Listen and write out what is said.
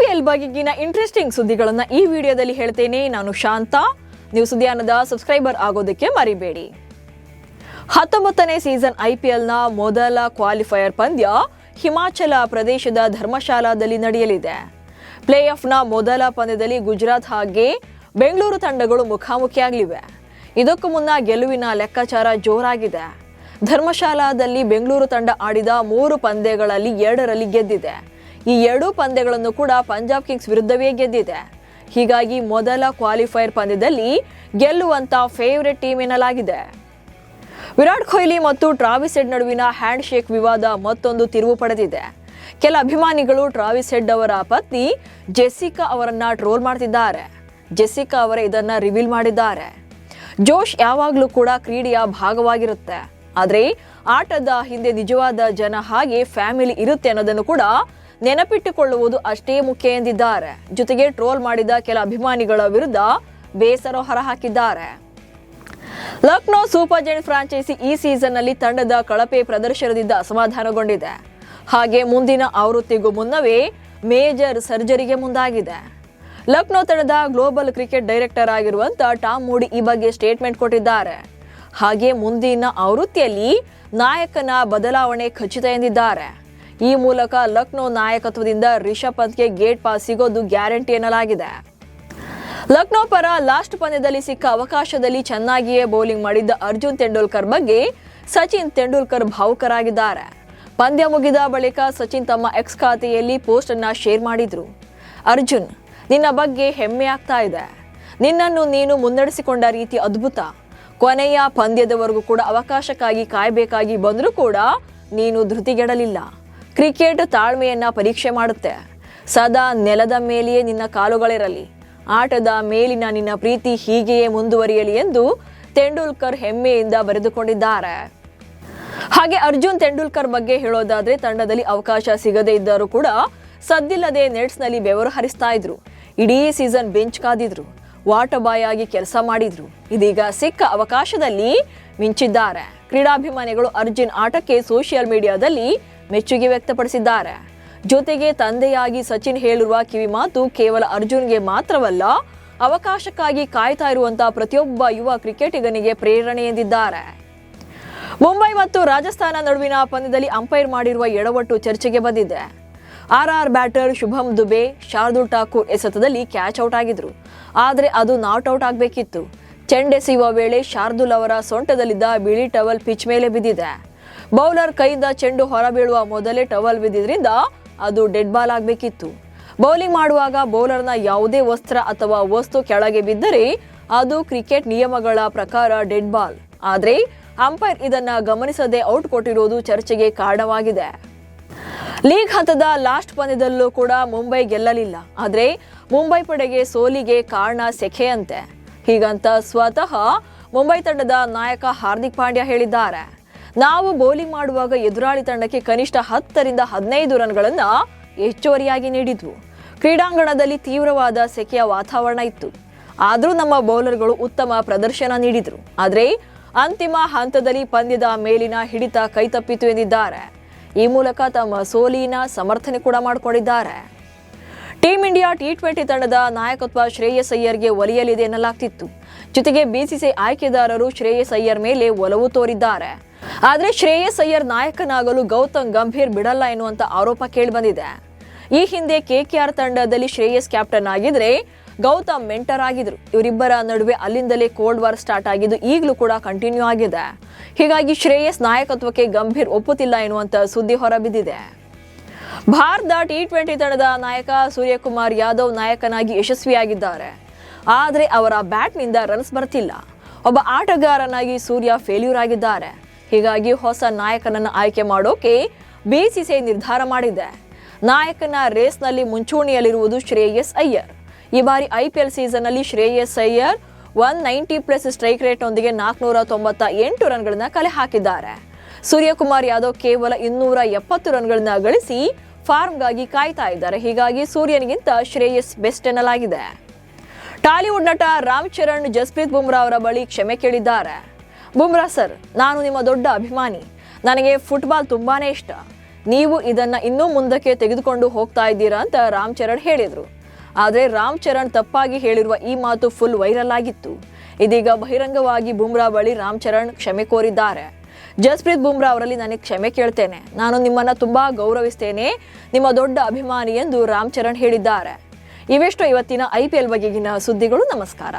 IPL ಬಗೆಗಿನ interesting ಸುದ್ದಿಗಳನ್ನು ಈ ವಿಡಿಯೋದಲ್ಲಿ ಹೇಳ್ತೇನೆ. ನಾನು ಶಾಂತ. ನೀವು ಸುದ್ದಿಯಾನದ ಸಬ್ಸ್ಕ್ರೈಬರ್ ಆಗೋದಕ್ಕೆ ಮರಿಬೇಡಿ. 19ನೇ ಸೀಸನ್ IPLನ ಮೊದಲ ಕ್ವಾಲಿಫೈಯರ್ ಪಂದ್ಯ ಹಿಮಾಚಲ ಪ್ರದೇಶದ ಧರ್ಮಶಾಲಾದಲ್ಲಿ ನಡೆಯಲಿದೆ. ಪ್ಲೇ ಆಫ್ನ ಮೊದಲ ಪಂದ್ಯದಲ್ಲಿ ಗುಜರಾತ್ ಹಾಗೆ ಬೆಂಗಳೂರು ತಂಡಗಳು ಮುಖಾಮುಖಿಯಾಗಲಿವೆ. ಇದಕ್ಕೂ ಮುನ್ನ ಗೆಲುವಿನ ಲೆಕ್ಕಾಚಾರ ಜೋರಾಗಿದೆ. ಧರ್ಮಶಾಲಾದಲ್ಲಿ ಬೆಂಗಳೂರು ತಂಡ ಆಡಿದ 3 ಪಂದ್ಯಗಳಲ್ಲಿ 2ರಲ್ಲಿ ಗೆದ್ದಿದೆ. ಈ 2 ಪಂದ್ಯಗಳನ್ನು ಕೂಡ ಪಂಜಾಬ್ ಕಿಂಗ್ಸ್ ವಿರುದ್ಧವೇ ಗೆದ್ದಿದೆ. ಹೀಗಾಗಿ ಮೊದಲ ಕ್ವಾಲಿಫೈಯರ್ ಪಂದ್ಯದಲ್ಲಿ ಗೆಲ್ಲುವಂತ ಫೇವರೇಟ್ ಟೀಮ್ ಎನ್ನಲಾಗಿದೆ. ವಿರಾಟ್ ಕೊಹ್ಲಿ ಮತ್ತು ಟ್ರಾವಿಸ್ ಹೆಡ್ ನಡುವಿನ ಹ್ಯಾಂಡ್ ಶೇಕ್ ವಿವಾದ ಮತ್ತೊಂದು ತಿರುವು ಪಡೆದಿದೆ. ಕೆಲ ಅಭಿಮಾನಿಗಳು ಟ್ರಾವಿಸ್ ಹೆಡ್ ಅವರ ಪತ್ನಿ ಜೆಸ್ಸಿಕಾ ಅವರನ್ನ ಟ್ರೋಲ್ ಮಾಡ್ತಿದ್ದಾರೆ. ಜೆಸ್ಸಿಕಾ ಅವರೇ ಇದನ್ನ ರಿವೀಲ್ ಮಾಡಿದ್ದಾರೆ. ಜೋಶ್ ಯಾವಾಗಲೂ ಕೂಡ ಕ್ರೀಡೆಯ ಭಾಗವಾಗಿರುತ್ತೆ, ಆದರೆ ಆಟದ ಹಿಂದೆ ನಿಜವಾದ ಜನ ಹಾಗೆ ಫ್ಯಾಮಿಲಿ ಇರುತ್ತೆ ಅನ್ನೋದನ್ನು ಕೂಡ ನೆನಪಿಟ್ಟುಕೊಳ್ಳುವುದು ಅಷ್ಟೇ ಮುಖ್ಯ ಎಂದಿದ್ದಾರೆ. ಜೊತೆಗೆ ಟ್ರೋಲ್ ಮಾಡಿದ ಕೆಲ ಅಭಿಮಾನಿಗಳ ವಿರುದ್ಧ ಬೇಸರ ಹೊರಹಾಕಿದ್ದಾರೆ. ಲಕ್ನೋ ಸೂಪರ್ ಜೈಂಟ್ಸ್ ಫ್ರಾಂಚೈಸಿ ಈ ಸೀಸನ್ ನಲ್ಲಿ ತಂಡದ ಕಳಪೆ ಪ್ರದರ್ಶನದಿಂದ ಅಸಮಾಧಾನಗೊಂಡಿದೆ. ಹಾಗೆ ಮುಂದಿನ ಆವೃತ್ತಿಗೂ ಮುನ್ನವೇ ಮೇಜರ್ ಸರ್ಜರಿಗೆ ಮುಂದಾಗಿದೆ. ಲಕ್ನೋ ತಂಡದ ಗ್ಲೋಬಲ್ ಕ್ರಿಕೆಟ್ ಡೈರೆಕ್ಟರ್ ಆಗಿರುವಂತ ಟಾಮ್ ಮೂಡಿ ಈ ಬಗ್ಗೆ ಸ್ಟೇಟ್ಮೆಂಟ್ ಕೊಟ್ಟಿದ್ದಾರೆ. ಹಾಗೆ ಮುಂದಿನ ಆವೃತ್ತಿಯಲ್ಲಿ ನಾಯಕನ ಬದಲಾವಣೆ ಖಚಿತ ಎಂದಿದ್ದಾರೆ. ಈ ಮೂಲಕ ಲಕ್ನೋ ನಾಯಕತ್ವದಿಂದ ರಿಷಬ್ ಪಂತ್ಗೆ ಗೇಟ್ ಪಾಸ್ ಸಿಗೋದು ಗ್ಯಾರಂಟಿ ಎನ್ನಲಾಗಿದೆ. ಲಕ್ನೋ ಪರ ಲಾಸ್ಟ್ ಪಂದ್ಯದಲ್ಲಿ ಸಿಕ್ಕ ಅವಕಾಶದಲ್ಲಿ ಚೆನ್ನಾಗಿಯೇ ಬೌಲಿಂಗ್ ಮಾಡಿದ್ದ ಅರ್ಜುನ್ ತೆಂಡೂಲ್ಕರ್ ಬಗ್ಗೆ ಸಚಿನ್ ತೆಂಡೂಲ್ಕರ್ ಭಾವುಕರಾಗಿದ್ದಾರೆ. ಪಂದ್ಯ ಮುಗಿದ ಬಳಿಕ ಸಚಿನ್ ತಮ್ಮ ಎಕ್ಸ್ ಖಾತೆಯಲ್ಲಿ ಪೋಸ್ಟ್ ಅನ್ನ ಶೇರ್ ಮಾಡಿದ್ರು. ಅರ್ಜುನ್, ನಿನ್ನ ಬಗ್ಗೆ ಹೆಮ್ಮೆ ಆಗ್ತಾ ಇದೆ. ನಿನ್ನನ್ನು ನೀನು ಮುನ್ನಡೆಸಿಕೊಂಡ ರೀತಿ ಅದ್ಭುತ. ಕೊನೆಯ ಪಂದ್ಯದವರೆಗೂ ಕೂಡ ಅವಕಾಶಕ್ಕಾಗಿ ಕಾಯಬೇಕಾಗಿ ಬಂದರೂ ಕೂಡ ನೀನು ಧೃತಿಗೆಡಲಿಲ್ಲ. ಕ್ರಿಕೆಟ್ ತಾಳ್ಮೆಯನ್ನ ಪರೀಕ್ಷೆ ಮಾಡುತ್ತೆ. ಸದಾ ನೆಲದ ಮೇಲೆಯೇ ನಿನ್ನ ಕಾಲುಗಳಿರಲಿ. ಆಟದ ಮೇಲಿನ ನಿನ್ನ ಪ್ರೀತಿ ಹೀಗೆಯೇ ಮುಂದುವರಿಯಲಿ ಎಂದು ತೆಂಡೂಲ್ಕರ್ ಹೆಮ್ಮೆಯಿಂದ ಬರೆದುಕೊಂಡಿದ್ದಾರೆ. ಹಾಗೆ ಅರ್ಜುನ್ ತೆಂಡೂಲ್ಕರ್ ಬಗ್ಗೆ ಹೇಳೋದಾದ್ರೆ, ತಂಡದಲ್ಲಿ ಅವಕಾಶ ಸಿಗದೇ ಇದ್ದರೂ ಕೂಡ ಸದ್ದಿಲ್ಲದೆ ನೆಟ್ಸ್ನಲ್ಲಿ ಬೆವರು ಹರಿಸ್ತಾ ಇದ್ರು. ಇಡೀ ಸೀಸನ್ ಬೆಂಚ್ ಕಾದಿದ್ರು. ವಾಟಬಾಯಾಗಿ ಕೆಲಸ ಮಾಡಿದ್ರು. ಇದೀಗ ಸಿಕ್ಕ ಅವಕಾಶದಲ್ಲಿ ಮಿಂಚಿದ್ದಾರೆ. ಕ್ರೀಡಾಭಿಮಾನಿಗಳು ಅರ್ಜುನ್ ಆಟಕ್ಕೆ ಸೋಷಿಯಲ್ ಮೀಡಿಯಾದಲ್ಲಿ ಮೆಚ್ಚುಗೆ ವ್ಯಕ್ತಪಡಿಸಿದ್ದಾರೆ. ಜೊತೆಗೆ ತಂದೆಯಾಗಿ ಸಚಿನ್ ಹೇಳಿರುವ ಕಿವಿ ಮಾತು ಕೇವಲ ಅರ್ಜುನ್ಗೆ ಮಾತ್ರವಲ್ಲ, ಅವಕಾಶಕ್ಕಾಗಿ ಕಾಯ್ತಾ ಇರುವಂತಹ ಪ್ರತಿಯೊಬ್ಬ ಯುವ ಕ್ರಿಕೆಟಿಗನಿಗೆ ಪ್ರೇರಣೆ ಎಂದಿದ್ದಾರೆ. ಮುಂಬೈ ಮತ್ತು ರಾಜಸ್ಥಾನ ನಡುವಿನ ಪಂದ್ಯದಲ್ಲಿ ಅಂಪೈರ್ ಮಾಡಿರುವ ಎಡವಟ್ಟು ಚರ್ಚೆಗೆ ಬಂದಿದೆ. RR ಬ್ಯಾಟರ್ ಶುಭಮ್ ದುಬೆ ಶಾರ್ದೂಲ್ ಠಾಕೂರ್ ಎಸೆತದಲ್ಲಿ ಕ್ಯಾಚ್ ಔಟ್ ಆಗಿದ್ರು. ಆದರೆ ಅದು ನಾಟ್ ಔಟ್ ಆಗಬೇಕಿತ್ತು. ಚೆಂಡೆಸೆಯುವ ವೇಳೆ ಶಾರ್ದೂಲ್ ಅವರ ಸೊಂಟದಲ್ಲಿದ್ದ ಬಿಳಿ ಟವಲ್ ಪಿಚ್ ಮೇಲೆ ಬಿದ್ದಿದೆ. ಬೌಲರ್ ಕೈಯಿಂದ ಚೆಂಡು ಹೊರಬೀಳುವ ಮೊದಲೇ ಟವಲ್ ಬಿದ್ದಿದ್ರಿಂದ ಅದು ಡೆಡ್ ಬಾಲ್ ಆಗಬೇಕಿತ್ತು. ಬೌಲಿಂಗ್ ಮಾಡುವಾಗ ಬೌಲರ್ನ ಯಾವುದೇ ವಸ್ತ್ರ ಅಥವಾ ವಸ್ತು ಕೆಳಗೆ ಬಿದ್ದರೆ ಅದು ಕ್ರಿಕೆಟ್ ನಿಯಮಗಳ ಪ್ರಕಾರ ಡೆಡ್ ಬಾಲ್. ಆದರೆ ಅಂಪೈರ್ ಇದನ್ನ ಗಮನಿಸದೆ ಔಟ್ ಕೊಟ್ಟಿರುವುದು ಚರ್ಚೆಗೆ ಕಾರಣವಾಗಿದೆ. ಲೀಗ್ ಹಂತದ ಲಾಸ್ಟ್ ಪಂದ್ಯದಲ್ಲೂ ಕೂಡ ಮುಂಬೈ ಗೆಲ್ಲಲಿಲ್ಲ. ಆದರೆ ಮುಂಬೈ ಪಡೆಗೆ ಸೋಲಿಗೆ ಕಾರಣ ಸೆಖೆಯಂತೆ. ಹೀಗಂತ ಸ್ವತಃ ಮುಂಬೈ ತಂಡದ ನಾಯಕ ಹಾರ್ದಿಕ್ ಪಾಂಡ್ಯ ಹೇಳಿದ್ದಾರೆ. ನಾವು ಬೌಲಿಂಗ್ ಮಾಡುವಾಗ ಎದುರಾಳಿ ತಂಡಕ್ಕೆ ಕನಿಷ್ಠ 10ರಿಂದ 15 ರನ್ಗಳನ್ನು ಹೆಚ್ಚುವರಿಯಾಗಿ ನೀಡಿದ್ವು. ಕ್ರೀಡಾಂಗಣದಲ್ಲಿ ತೀವ್ರವಾದ ಸೆಕೆಯ ವಾತಾವರಣ ಇತ್ತು. ಆದರೂ ನಮ್ಮ ಬೌಲರ್ಗಳು ಉತ್ತಮ ಪ್ರದರ್ಶನ ನೀಡಿದ್ರು. ಆದರೆ ಅಂತಿಮ ಹಂತದಲ್ಲಿ ಪಂದ್ಯದ ಮೇಲಿನ ಹಿಡಿತ ಕೈತಪ್ಪಿತು ಎಂದಿದ್ದಾರೆ. ಈ ಮೂಲಕ ತಮ್ಮ ಸೋಲಿನ ಸಮರ್ಥನೆ ಕೂಡ ಮಾಡಿಕೊಂಡಿದ್ದಾರೆ. ಟೀಂ ಇಂಡಿಯಾ T20 ತಂಡದ ನಾಯಕತ್ವ ಶ್ರೇಯಸ್ ಅಯ್ಯರ್ಗೆ ಒಲಿಯಲಿದೆ ಎನ್ನಲಾಗ್ತಿತ್ತು. ಜೊತೆಗೆ BCCI ಆಯ್ಕೆದಾರರು ಶ್ರೇಯಸ್ ಅಯ್ಯರ್ ಮೇಲೆ ಒಲವು ತೋರಿದ್ದಾರೆ. ಆದರೆ ಶ್ರೇಯಸ್ ಅಯ್ಯರ್ ನಾಯಕನಾಗಲು ಗೌತಮ್ ಗಂಭೀರ್ ಬಿಡಲ್ಲ ಎನ್ನುವಂತ ಆರೋಪ ಕೇಳಿಬಂದಿದೆ. ಈ ಹಿಂದೆ KKR ತಂಡದಲ್ಲಿ ಶ್ರೇಯಸ್ ಕ್ಯಾಪ್ಟನ್ ಆಗಿದ್ರೆ ಗೌತಮ್ ಮೆಂಟರ್ ಆಗಿದ್ರು. ಇವರಿಬ್ಬರ ನಡುವೆ ಅಲ್ಲಿಂದಲೇ ಕೋಲ್ಡ್ ವಾರ್ ಸ್ಟಾರ್ಟ್ ಆಗಿದ್ದು ಈಗಲೂ ಕೂಡ ಕಂಟಿನ್ಯೂ ಆಗಿದೆ. ಹೀಗಾಗಿ ಶ್ರೇಯಸ್ ನಾಯಕತ್ವಕ್ಕೆ ಗಂಭೀರ್ ಒಪ್ಪುತ್ತಿಲ್ಲ ಎನ್ನುವಂತ ಸುದ್ದಿ ಹೊರಬಿದ್ದಿದೆ. ಭಾರತ T20 ತಂಡದ ನಾಯಕ ಸೂರ್ಯಕುಮಾರ್ ಯಾದವ್ ನಾಯಕನಾಗಿ ಯಶಸ್ವಿಯಾಗಿದ್ದಾರೆ. ಆದರೆ ಅವರ ಬ್ಯಾಟ್ನಿಂದ ರನ್ಸ್ ಬರ್ತಿಲ್ಲ. ಒಬ್ಬ ಆಟಗಾರನಾಗಿ ಸೂರ್ಯ ಫೇಲ್ಯೂರ್ ಆಗಿದ್ದಾರೆ. ಹೀಗಾಗಿ ಹೊಸ ನಾಯಕನನ್ನು ಆಯ್ಕೆ ಮಾಡೋಕೆ BCCI ನಿರ್ಧಾರ ಮಾಡಿದೆ. ನಾಯಕನ ರೇಸ್ನಲ್ಲಿ ಮುಂಚೂಣಿಯಲ್ಲಿರುವುದು ಶ್ರೇಯಸ್ ಅಯ್ಯರ್. ಈ ಬಾರಿ IPL ಸೀಸನ್ ನಲ್ಲಿ ಶ್ರೇಯಸ್ ಅಯ್ಯರ್ 190+ ಸ್ಟ್ರೈಕ್ ರೇಟ್ ನೊಂದಿಗೆ 498 ರನ್ಗಳನ್ನ ಕಲೆ ಹಾಕಿದ್ದಾರೆ. ಸೂರ್ಯಕುಮಾರ್ ಯಾದವ್ ಕೇವಲ 270 ರನ್ಗಳನ್ನ ಗಳಿಸಿ ಫಾರ್ಮ್ಗಾಗಿ ಕಾಯ್ತಾ ಇದ್ದಾರೆ. ಹೀಗಾಗಿ ಸೂರ್ಯನಿಗಿಂತ ಶ್ರೇಯಸ್ ಬೆಸ್ಟ್ ಎನ್ನಲಾಗಿದೆ. ಟಾಲಿವುಡ್ ನಟ ರಾಮ್ ಚರಣ್ ಜಸ್ಪ್ರೀತ್ ಬುಮ್ರಾ ಅವರ ಬಳಿ ಕ್ಷಮೆ ಕೇಳಿದ್ದಾರೆ. ಬುಮ್ರಾ ಸರ್, ನಾನು ನಿಮ್ಮ ದೊಡ್ಡ ಅಭಿಮಾನಿ. ನನಗೆ ಫುಟ್ಬಾಲ್ ತುಂಬಾನೇ ಇಷ್ಟ. ನೀವು ಇದನ್ನ ಇನ್ನೂ ಮುಂದಕ್ಕೆ ತೆಗೆದುಕೊಂಡು ಹೋಗ್ತಾ ಇದ್ದೀರಾ ಅಂತ ರಾಮ್ ಚರಣ್ ಹೇಳಿದ್ರು. ಆದರೆ ರಾಮ್ ಚರಣ್ ತಪ್ಪಾಗಿ ಹೇಳಿರುವ ಈ ಮಾತು ಫುಲ್ ವೈರಲ್ ಆಗಿತ್ತು. ಇದೀಗ ಬಹಿರಂಗವಾಗಿ ಬುಮ್ರಾ ಬಳಿ ರಾಮ್ ಚರಣ್ ಕ್ಷಮೆ ಕೋರಿದ್ದಾರೆ. ಜಸ್ಪ್ರೀತ್ ಬುಮ್ರಾ ಅವರಲ್ಲಿ ನನಗೆ ಕ್ಷಮೆ ಕೇಳ್ತೇನೆ, ನಾನು ನಿಮ್ಮನ್ನ ತುಂಬಾ ಗೌರವಿಸ್ತೇನೆ, ನಿಮ್ಮ ದೊಡ್ಡ ಅಭಿಮಾನಿ ಎಂದು ರಾಮ್ ಚರಣ್ ಹೇಳಿದ್ದಾರೆ. ಇವೆಷ್ಟು ಇವತ್ತಿನ IPL ಬಗೆಗಿನ ಸುದ್ದಿಗಳು. ನಮಸ್ಕಾರ.